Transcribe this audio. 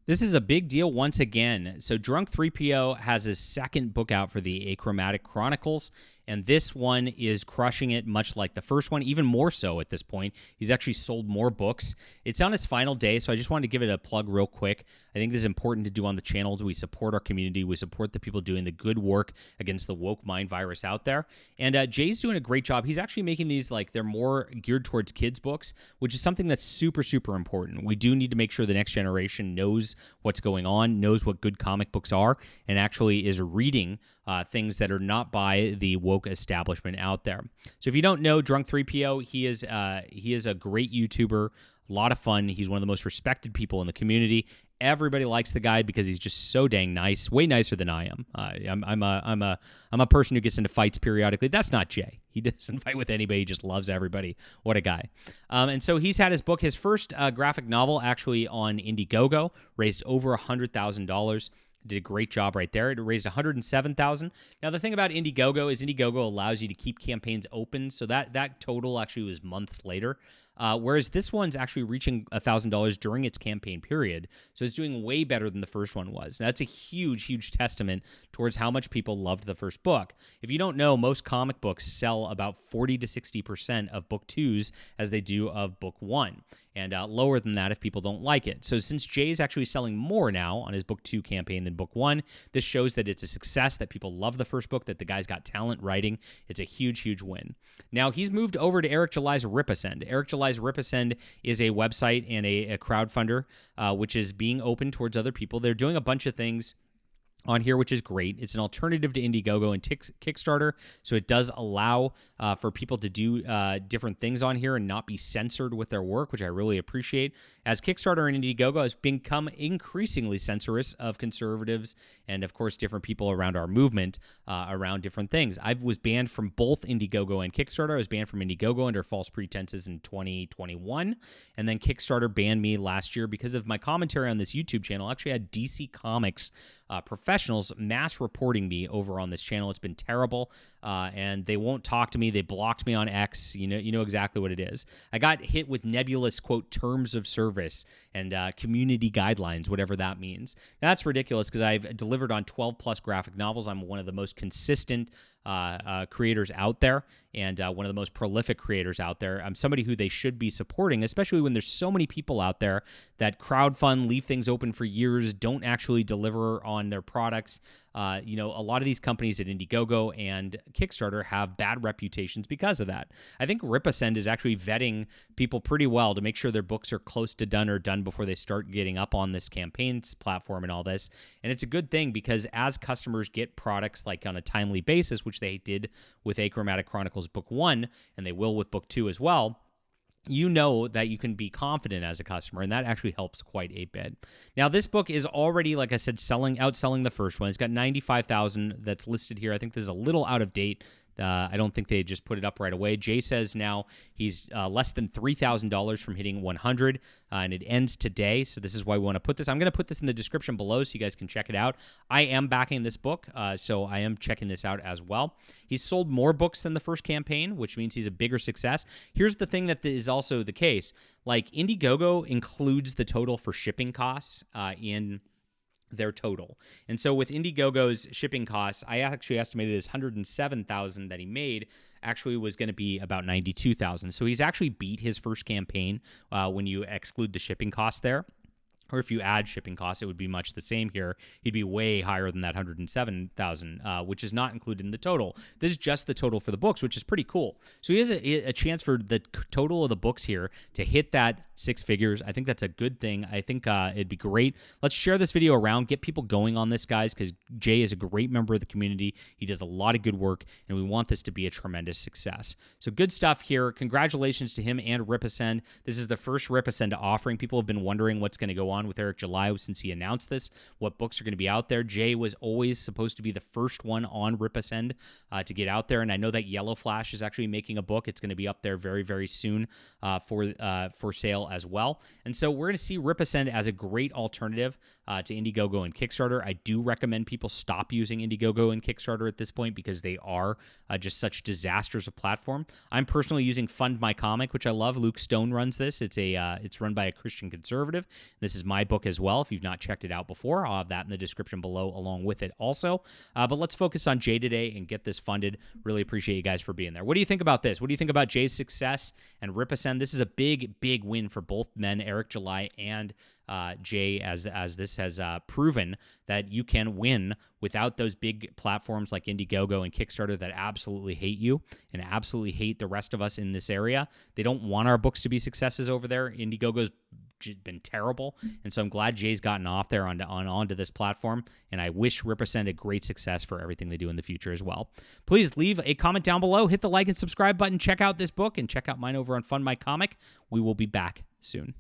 This is a big deal once again. So Drunk3PO has his second book out for the Achromatic Chronicles, and this one is crushing it, much like the first one, even more so at this point. He's actually sold more books. It's on its final day, so I just wanted to give it a plug real quick. I think this is important to do on the channel. We support our community. We support the people doing the good work against the woke mind virus out there. And Jay's doing a great job. He's actually making these, like, they're more geared towards kids' books, which is something that's super, super important. We do need to make sure the next generation knows what's going on, knows what good comic books are, and actually is reading things that are not by the woke establishment out there. So if you don't know Drunk3PO, he is a great YouTuber, a lot of fun. He's one of the most respected people in the community. Everybody likes the guy because he's just so dang nice, way nicer than I am. I'm a person who gets into fights periodically. That's not Jay. He doesn't fight with anybody. He just loves everybody. What a guy. And so he's had his book, his first graphic novel, actually on IndieGoGo, raised over $100,000. Did a great job right there. It raised $107,000. Now, the thing about IndieGoGo is IndieGoGo allows you to keep campaigns open, so that total actually was months later. Whereas this one's actually reaching $1,000 during its campaign period. So it's doing way better than the first one was. Now, that's a huge, huge testament towards how much people loved the first book. If you don't know, most comic books sell about 40 to 60% of book twos as they do of book one, and lower than that if people don't like it. So since Jay's actually selling more now on his book two campaign than book one, this shows that it's a success, that people love the first book, that the guy's got talent writing. It's a huge, huge win. Now, he's moved over to Eric July's Rippasend. Eric July's Rippasend is a website and a crowdfunder, which is being open towards other people. They're doing a bunch of things on here, which is great. It's an alternative to IndieGoGo and Kickstarter, so it does allow for people to do different things on here and not be censored with their work, which I really appreciate. As Kickstarter and IndieGoGo has become increasingly censorious of conservatives and, of course, different people around our movement around different things. I was banned from both IndieGoGo and Kickstarter. I was banned from IndieGoGo under false pretenses in 2021, and then Kickstarter banned me last year because of my commentary on this YouTube channel. I actually had DC Comics professionals mass reporting me over on this channel. It's been terrible, and they won't talk to me. They blocked me on X. You know exactly what it is. I got hit with nebulous, quote, terms of service and community guidelines, whatever that means. Now, that's ridiculous because I've delivered on 12-plus graphic novels. I'm one of the most consistent creators out there, and one of the most prolific creators out there. I'm somebody who they should be supporting, especially when there's so many people out there that crowdfund, leave things open for years, don't actually deliver on their products. A lot of these companies at IndieGoGo and Kickstarter have bad reputations because of that. I think Rippasend is actually vetting people pretty well to make sure their books are close to done or done before they start getting up on this campaigns platform and all this. And it's a good thing because as customers get products like on a timely basis, which they did with Achromatic Chronicles Book 1, and they will with Book 2 as well, you know that you can be confident as a customer, and that actually helps quite a bit. Now, this book is already, like I said, outselling the first one. It's got 95,000 that's listed here. I think this is a little out of date. I don't think they just put it up right away. Jay says now he's less than $3,000 from hitting 100, and it ends today. So this is why we want to put this. I'm going to put this in the description below so you guys can check it out. I am backing this book, so I am checking this out as well. He's sold more books than the first campaign, which means he's a bigger success. Here's the thing that is also the case. Like, IndieGoGo includes the total for shipping costs in their total. And so with IndieGoGo's shipping costs, I actually estimated as $107,000 that he made actually was going to be about $92,000. So he's actually beat his first campaign when you exclude the shipping costs there. Or if you add shipping costs, it would be much the same here. He'd be way higher than that $107,000, which is not included in the total. This is just the total for the books, which is pretty cool. So he has a chance for the total of the books here to hit that six figures. I think that's a good thing. I think it'd be great. Let's share this video around, get people going on this, guys, because Jay is a great member of the community. He does a lot of good work, and we want this to be a tremendous success. So good stuff here. Congratulations to him and Rippasend. This is the first Rippasend offering. People have been wondering what's going to go on with Eric July since he announced this, what books are going to be out there. Jay was always supposed to be the first one on Rippasend to get out there, and I know that Yellow Flash is actually making a book. It's going to be up there very, very soon for sale as well. And so we're going to see Rippasend as a great alternative to IndieGoGo and Kickstarter. I do recommend people stop using IndieGoGo and Kickstarter at this point because they are just such disasters of platform. I'm personally using Fund My Comic, which I love. Luke Stone runs this. It's run by a Christian conservative. This is is my book as well. If you've not checked it out before, I'll have that in the description below along with it also. But let's focus on Jay today and get this funded. Really appreciate you guys for being there. What do you think about this? What do you think about Jay's success and Rippasend? This is a big, big win for both men, Eric July and Jay, as this has proven that you can win without those big platforms like IndieGoGo and Kickstarter that absolutely hate you and absolutely hate the rest of us in this area. They don't want our books to be successes over there. IndieGoGo's been terrible, and so I'm glad Jay's gotten off there onto this platform, and I wish Rippasend a great success for everything they do in the future as well. Please leave a comment down below, hit the like and subscribe button, check out this book, and check out mine over on Fund My Comic. We will be back soon.